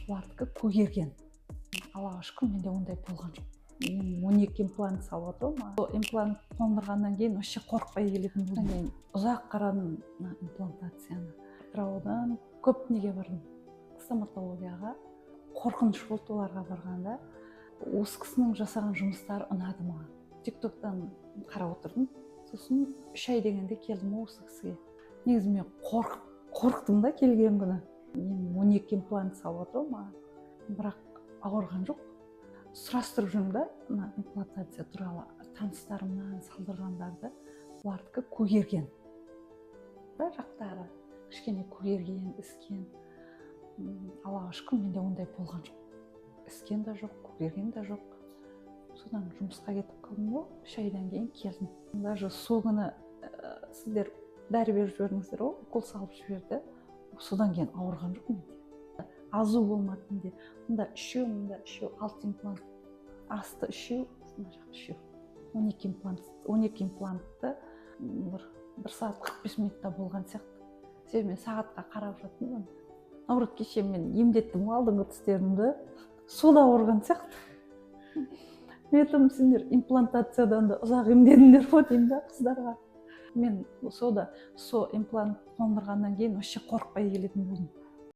Бұлардікі көгерген. Аллаға шүкір, менде ондай болған жоқ. Мен 12 имплант салып отырмын. Сол имплант қондырғаннан кейін вообще қорықпай келетін болдым. Мен ұзақ қарадым имплантацияны. Атыраудан көп неге бардым. Стоматологияға. Қорқыныш болды оларға барғанда. Осы кісінің жасаған жұмыстары ұнады маған. Тиктоктан қарап отырдым. Сосын 3 ай дегенде келдім осы кісіге. Негізі мен қорықтым да келген күні. Мен 12 имплант салып отырмын, бірақ ауырған жоқ. Сұрастырып жүрмін да, имплантация туралы таныстарымнан салдырғандарды, бұлардікі көгерген. Да, жақтары кішкене көгерген, іскен. Аллаға шүкір, менде ондай болған жоқ. Іскен де жоқ, көгерген де жоқ. Содан жұмысқа кетіп қалдым ғой, 3 айдан кейін келдім. Даже сол күні сіздер дәрі беріп жібердіңіздер ғой, укол салып жіберді. Содан кейін ауырған жоқ менде. Азу болмады менде. Мұнда 3, мұнда 3, 6 имплант. Асты 3, мына жақ 3. 12 имплантты бір сағат 45 минутта болған сияқты. Себебі мен сағатқа қарап жаттым. Наоборот, кеше мен емдеттім алдыңғы тістерімді. Сода ауырған сияқты. Мен айтамын, сендер имплантациядан да ұзақ емдедіңдер ғой деймін да қыздарға. Мен сол имплант қондырғаннан кейін вообще қорықпай келетін болдым.